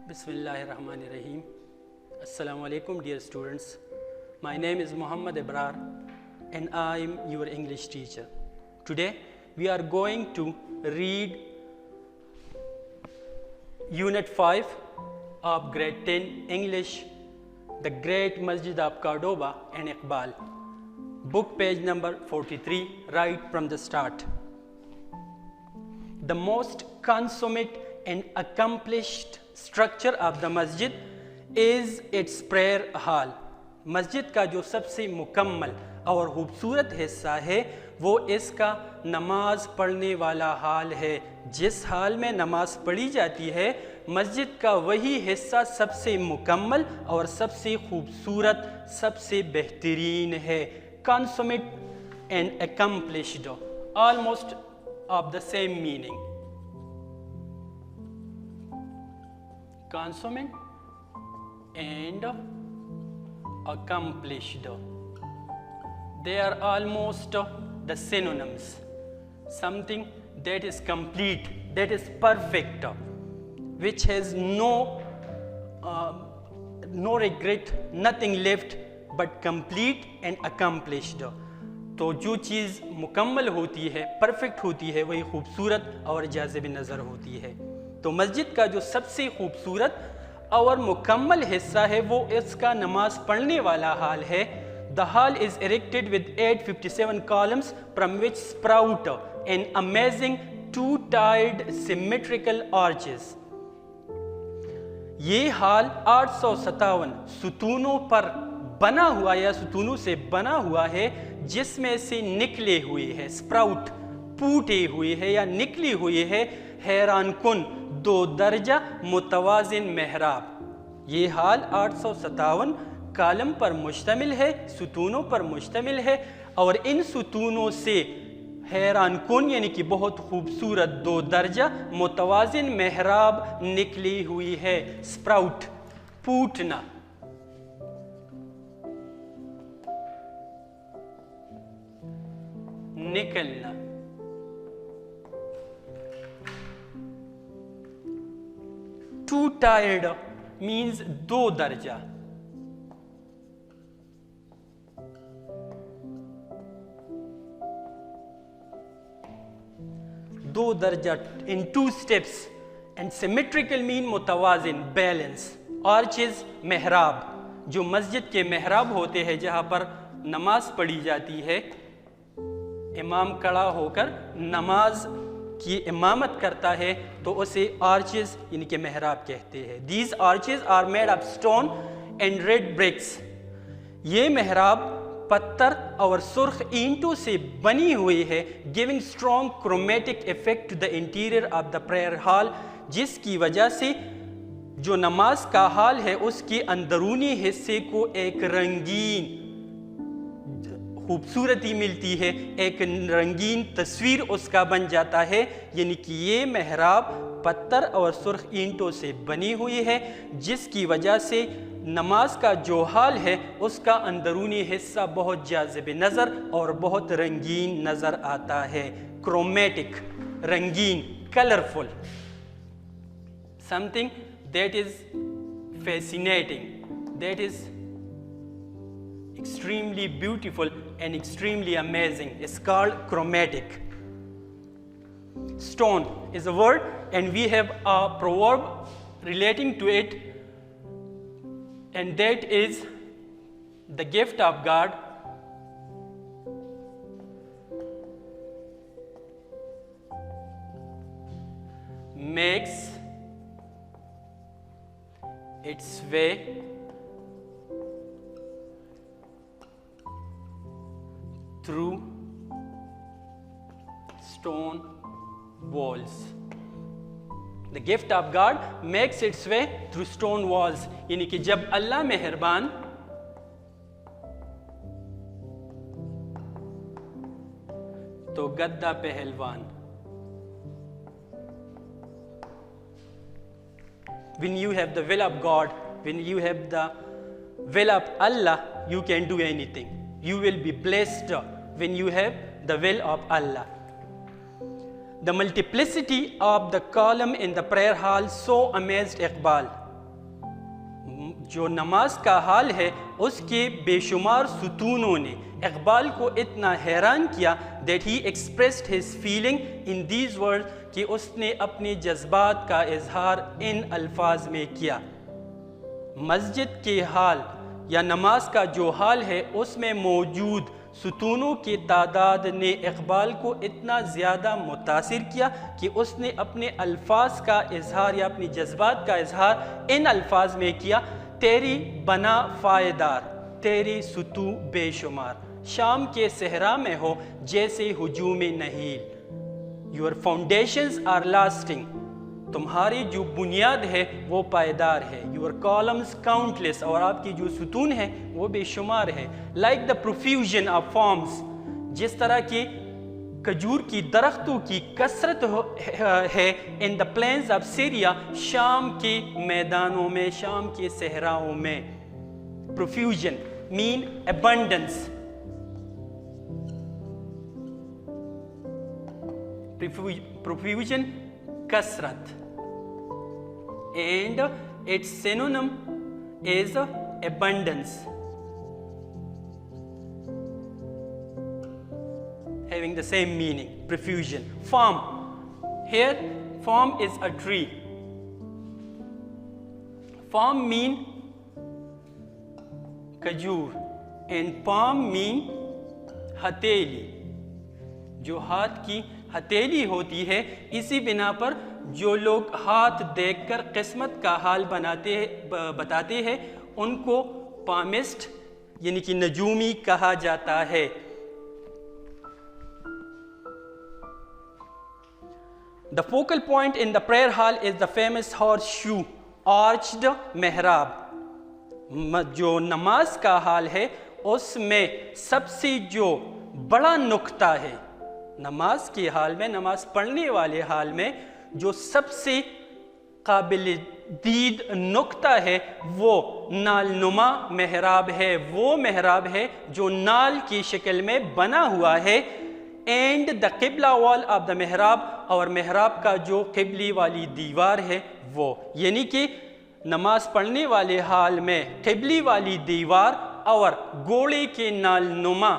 Bismillahirrahmanirrahim. Assalamu alaikum dear students. My name is Muhammad Ibrar and I am your English teacher. Today we are going to read Unit 5 of Grade 10 English, The Great Masjid of Cordoba and Iqbal. Book page number 43, right from the start. The most consummate and accomplished structure of the masjid is its prayer hall. मस्जिद का जो सबसे मुकम्मल और खूबसूरत हिस्सा है वो इसका नमाज पढ़ने वाला हाल है। जिस हाल में नमाज पढ़ी जाती है मस्जिद का वही हिस्सा सबसे मुकम्मल और सबसे खूबसूरत, सबसे बेहतरीन है। Consummate and accomplished, almost of the same meaning. Consummate and accomplished, they are almost the synonyms. Something that is complete, that is perfect, which has no regret, nothing left but complete and accomplished. तो जो चीज़ मुकम्मल होती है, perfect होती है, वही खूबसूरत और जाज़िब नज़र होती है। तो मस्जिद का जो सबसे खूबसूरत और मुकम्मल हिस्सा है वो इसका नमाज पढ़ने वाला हाल है। The hall is erected with 857 columns from which sprout an amazing two-tiered symmetrical arches. ये हाल 857 सुतूनों पर बना हुआ या सुतूनों से बना हुआ है, जिसमें से निकले हुए है, स्प्राउट फूटे हुए है या निकली हुई है हैरान कुन 2 दर्जा मुतवाजिन मेहराब। ये हाल 857 कालम पर मुश्तमिल है, सुतूनों पर मुश्तमिल है और इन सुतूनों से हैरान कुन यानी कि बहुत खूबसूरत 2 दर्जा मुतवाजिन मेहराब निकली हुई है। स्प्राउट फूटना, निकलना। टू टायर्ड मीन्स 2 दर्जा। दो दर्जा in 2 steps and symmetrical mean मुतवाजिन, बैलेंस। आर्चेज मेहराब, जो मस्जिद के मेहराब होते हैं जहाँ पर नमाज पढ़ी जाती है, इमाम खड़ा होकर नमाज की इमामत करता है तो उसे आर्चेस यानी कि मेहराब कहते हैं। These arches are made of stone and red bricks. ये मेहराब पत्थर और सुर्ख ईंटों से बनी हुई है, giving strong chromatic effect to the interior of the prayer hall, जिसकी वजह से जो नमाज का हाल है उसके अंदरूनी हिस्से को एक रंगीन खूबसूरती मिलती है, एक रंगीन तस्वीर उसका बन जाता है। यानी कि ये मेहराब पत्थर और सुर्ख ईंटों से बनी हुई है, जिसकी वजह से नमाज का जो हाल है उसका अंदरूनी हिस्सा बहुत जाज़िब नज़र और बहुत रंगीन नज़र आता है। क्रोमेटिक, रंगीन, colourful, something that is fascinating, that is extremely beautiful and extremely amazing is called chromatic. Stone is a word and we have a proverb relating to it, and that is the gift of God makes its way through stone walls. The gift of God makes its way through stone walls. यानी कि जब अल्लाह मेहरबान तो गद्दा पहलवान। When you have the will of God, when you have the will of Allah, you can do anything. You will be blessed when you have the will of Allah. The multiplicity of the column in the prayer hall so amazed Iqbal. जो नमाज का हाल है उसके बेशुमार सुतूनों ने इकबाल को इतना हैरान किया that he expressed his feeling in these word कि उसने अपने जज्बात का इजहार इन अल्फाज में किया। मस्जिद के हाल या नमाज का जो हाल है उसमें मौजूद सुतूनों की तादाद ने इकबाल को इतना ज़्यादा मुतासिर किया कि उसने अपने अल्फाज का इजहार या अपनी जज्बात का इजहार इन अल्फाज में किया। तेरी बना फ़ायदार, तेरी सुतू बेशुमार, शाम के सहरा में हो जैसे हुजूम नहील। योर फाउंडेशंस आर लास्टिंग, तुम्हारी जो बुनियाद है वो पायदार है। योर कॉलम्स काउंटलेस, और आपकी जो सुतून है वो बेशुमार है। Like the profusion of forms, जिस तरह की खजूर की दरख्तों की कसरत है in the plains of Syria, शाम के मैदानों में, शाम के सहराओं में। प्रोफ्यूजन मीन अबंडेंस, प्रोफ्यूजन कसरत, and its synonym is abundance, having the same meaning, profusion. Farm, here farm is a tree. Farm mean खजूर and palm mean हथेली, जो हाथ की हथेली होती है। इसी बिना पर जो लोग हाथ देखकर किस्मत का हाल बताते हैं उनको पामिस्ट यानी कि नजूमी कहा जाता है। The focal point in the prayer hall is the famous horseshoe arched मेहराब। जो नमाज का हाल है उसमें सबसे जो बड़ा नुक्ता है, नमाज के हाल में, नमाज पढ़ने वाले हाल में जो सबसे काबिल दीद नुक्ता है वो नालनुमा मेहराब है। वो मेहराब है जो नाल की शक्ल में बना हुआ है। एंड द किबला वॉल ऑफ द मेहराब, और मेहराब का जो किबली वाली दीवार है वो, यानी कि नमाज पढ़ने वाले हाल में किबली वाली दीवार और गोले के नालनुमा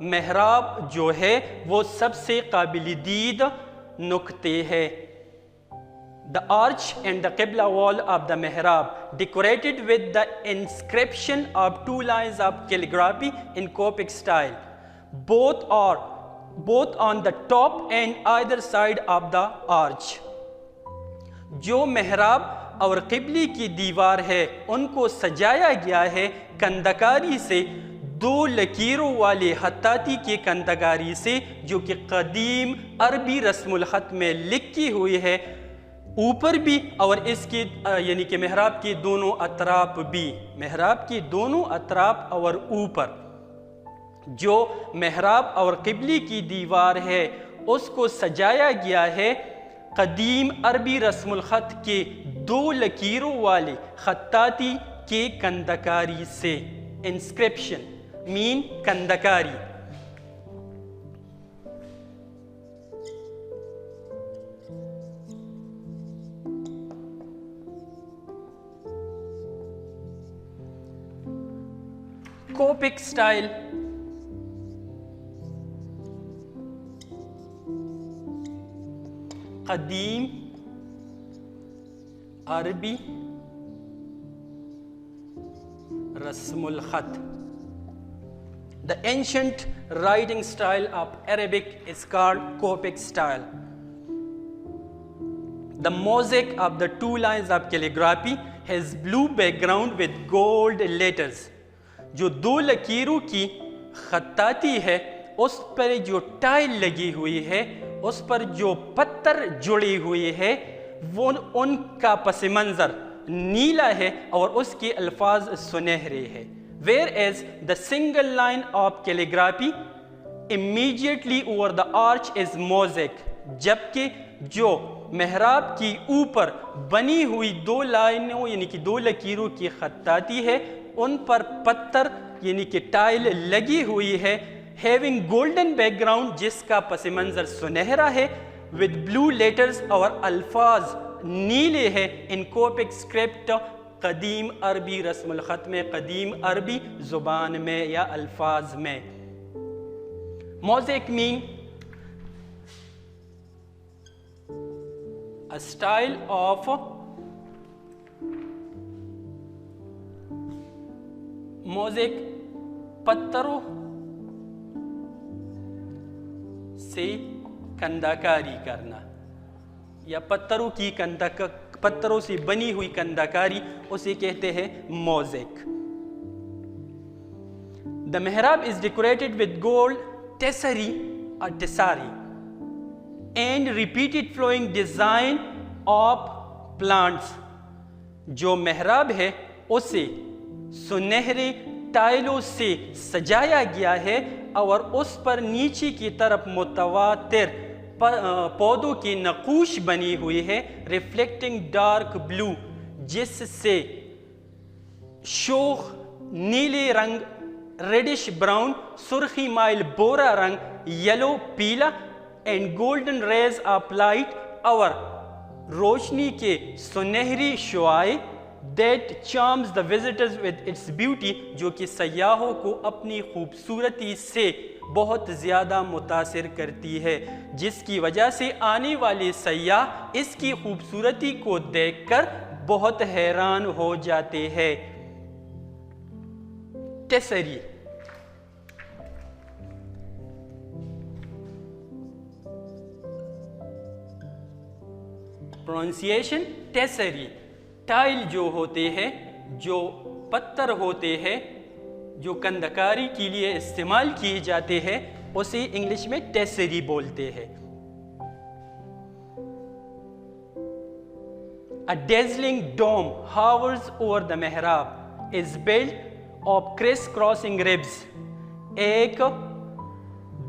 मेहराब जो है वो सबसे काबिल दीद नुक्ते है। The arch and the Qibla wall of the mihrab decorated with the inscription of 2 lines of calligraphy in Coptic style. Both on the top and either side of the arch. जो मेहराब और क़िबली की दीवार है उनको सजाया गया है कंदकारी से, 2 लकीरों वाले खत्ताती के कंदकारी से, जो कि कदीम अरबी रस्मुल ख़त में लिखी हुई है, ऊपर भी और इसके यानी कि मेहराब के दोनों अतराफ भी, मेहराब के दोनों अतराफ और ऊपर। जो मेहराब और क़िबली की दीवार है उसको सजाया गया है कदीम अरबी रस्मुल ख़त के 2 लकीरों वाले खत्ताती के कंदकारी से। इंस्क्रिप्शन मीन कंदकारी। Coptic style, कदीम अरबी रस्मुल ख़त। The ancient writing style of Arabic is called Coptic style. The mosaic of the 2 lines of calligraphy has blue background with gold letters. जो 2 लकीरों की खत्ताती है उस पर जो टाइल लगी हुई है, उस पर जो पत्थर जुड़ी हुई है, वो उनका पस मंज़र नीला है और उसके अल्फाज सुनहरे है। Whereas the single line of calligraphy immediately over the arch is mosaic, जबकि जो मेहराब की ऊपर बनी हुई 2 लाइनों यानी कि 2 लकीरों की खत्ताती है उन पर पत्थर यानी कि टाइल लगी हुई है। हैविंग गोल्डन बैकग्राउंड, जिसका पस मंज़र सुनहरा है, विद ब्लू लेटर्स और अल्फाज नीले है। इन कोपिक स्क्रिप्ट कदीम अरबी रस्मुल ख़त में, कदीम अरबी ज़ुबान में या अल्फाज में। Mosaic mean a style of mosaic पत्थरों से कंदाकारी करना या पत्थरों से बनी हुई कंदाकारी, उसे कहते हैं mosaic. The mihrab is decorated with gold tessari or tessari and repeated flowing design of plants। जो मेहराब है उसे सुनहरे टाइलों से सजाया गया है और उस पर नीचे की तरफ मुतवातिर पौधों की नक़ूश बनी हुई है, रिफ्लेक्टिंग डार्क ब्लू, जिससे शोख नीले रंग, रेडिश ब्राउन, सुर्खी माइल बोरा रंग, येलो पीला and golden rays of light और रोशनी के सुनहरी शुआएं that charms the visitors with its beauty, जो कि सयाहों को अपनी खूबसूरती से बहुत ज़्यादा मुतासिर करती है, जिसकी वजह से आने वाले सयाह इसकी खूबसूरती को देखकर बहुत हैरान हो जाते हैं। टेसरी प्रोनाउंसिएशन टेसरी। टाइल जो होते हैं, जो पत्थर होते हैं, जो कंदकारी के लिए इस्तेमाल किए जाते हैं, उसे इंग्लिश में टेसरी बोलते हैं। A dazzling dome hovers over the mihrab is built of criss-crossing ribs। एक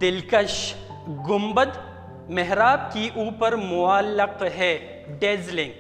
दिलकश गुंबद मेहराब की ऊपर मुअल्लक है। डेजलिंग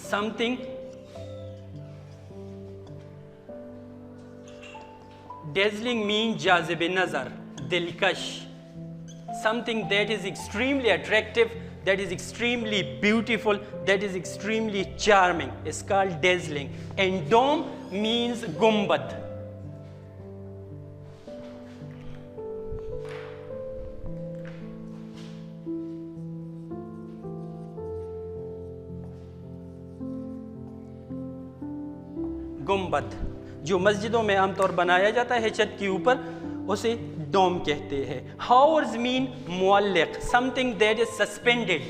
समथिंग डेजलिंग मीन जाज़िब नज़र, दिलकश, something that is extremely attractive, that is extremely beautiful, that is extremely charming is called dazzling. And dome means gumbad। गुंबद जो मस्जिदों में आमतौर बनाया जाता है छत के ऊपर, उसे डोम कहते हैं। हावर्स मीन मुअल्लिक, समथिंग दैट इज सस्पेंडेड।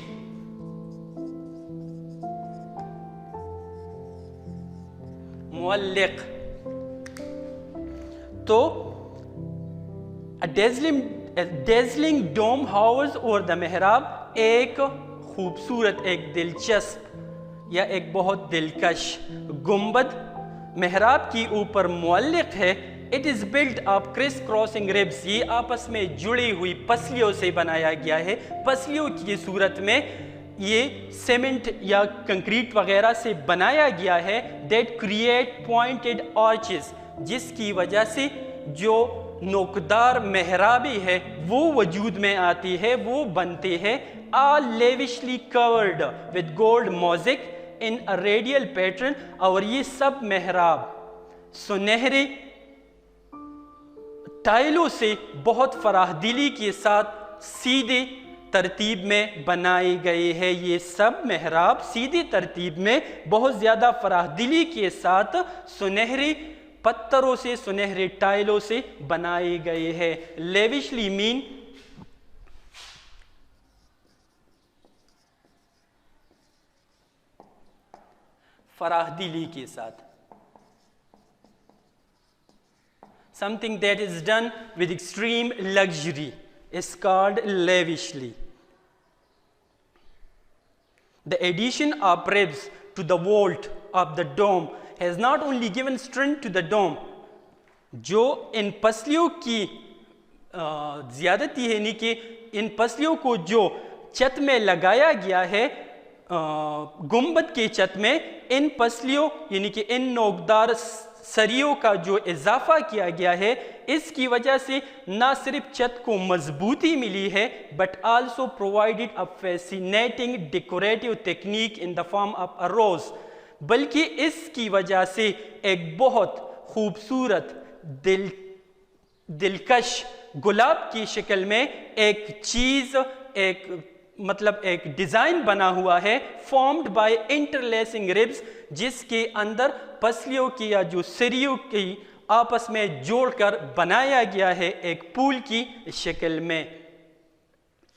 मुअल्लिक तो dazzling dome hovers over the मेहराब, एक खूबसूरत, एक दिलचस्प या एक बहुत दिलकश गुंबद मेहराब की ऊपर मुअल्लिक है। It is built of criss crossing ribs, ये आपस में जुड़ी हुई पसलियों से बनाया गया है। पसलियों की सूरत में ये सीमेंट या कंक्रीट वगैरह से बनाया गया है। दैट क्रिएट पॉइंटेड आर्चेस, जिसकी वजह से जो नोकदार मेहराबी है वो वजूद में आती है, वो बनते हैं। All lavishly covered with gold mosaic in a radial pattern, और ये सब मेहराब सुनहरे टाइलों से बहुत फराहदिली के साथ सीधे तरतीब में बनाए गए हैं। ये सब मेहराब सीधी तरतीब में बहुत ज़्यादा फराहदिली के साथ सुनहरे पत्थरों से, सुनहरे टाइलों से बनाए गए हैं। लेविशली मीन फराहदिली के साथ। Something that is done with extreme luxury is called lavishly. The addition of ribs to the vault of the dome has not only given strength to the dome, जो इन पसलियों की ज़्यादती है, यानी कि इन पसलियों को जो छत में लगाया गया है, गुंबद के छत में, इन पसलियों यानी कि इन नोकदार सरियों का जो इजाफा किया गया है, इसकी वजह से ना सिर्फ छत को मजबूती मिली है but also provided a fascinating decorative technique in the form of a rose, बल्कि इसकी वजह से एक बहुत खूबसूरत दिलकश गुलाब की शक्ल में एक चीज, एक डिजाइन बना हुआ है, फॉर्म्ड बाय इंटरलेसिंग रिब्स, जिसके अंदर पसलियों की या जो सरियों की आपस में जोड़कर बनाया गया है एक पूल की शक्ल में।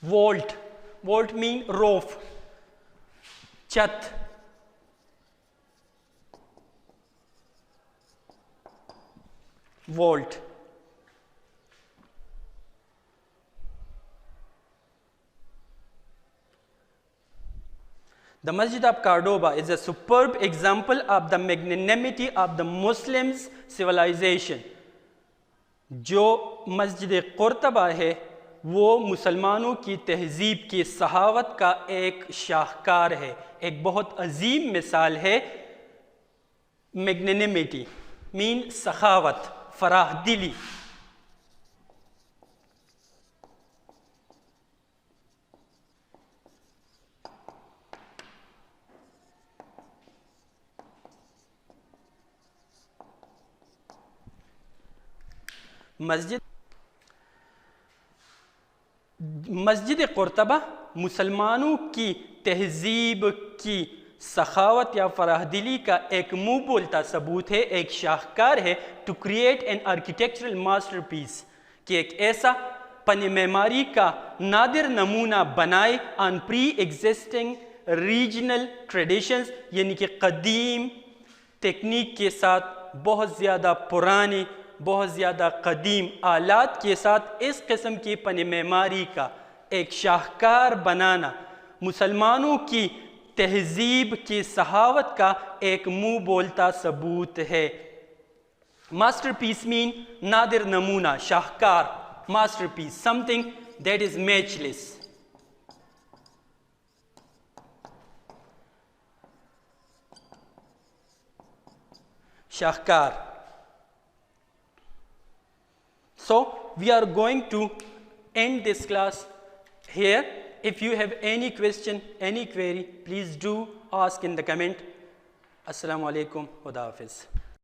वोल्ट मीन रोफ, छत। Volt. The Masjid of Cordoba is a superb example of the magnanimity of the Muslims civilization. जो मस्जिद कुर्तबा है वो मुसलमानों की तहजीब की सहावत का एक शाहकार है, एक बहुत अजीम मिसाल है। मैग्नेनिमिटी मीन सखावत, फराहदिली। मस्जिद कुर्तबा मुसलमानों की तहजीब की सखावत या फराहदिली का एक मुंह बोलता सबूत है, एक शाहकार है। To create an architectural masterpiece, कि एक ऐसा पन मेमारी का नादिर नमूना बनाए on pre existing regional traditions, यानी कि कदीम टेक्निक के साथ, बहुत ज़्यादा पुराने, बहुत ज़्यादा कदीम आलात के साथ इस किस्म की पन मेमारी का एक शाहकार बनाना मुसलमानों की तहजीब की सहावत का एक मुंह बोलता सबूत है। मास्टरपीस मीन नादिर नमूना, शाहकार, masterpiece, something that is matchless. शाहकार। So we are going to end this class here. If you have any question, any query, please do ask in the comment. Assalamu alaikum. Khuda Hafiz.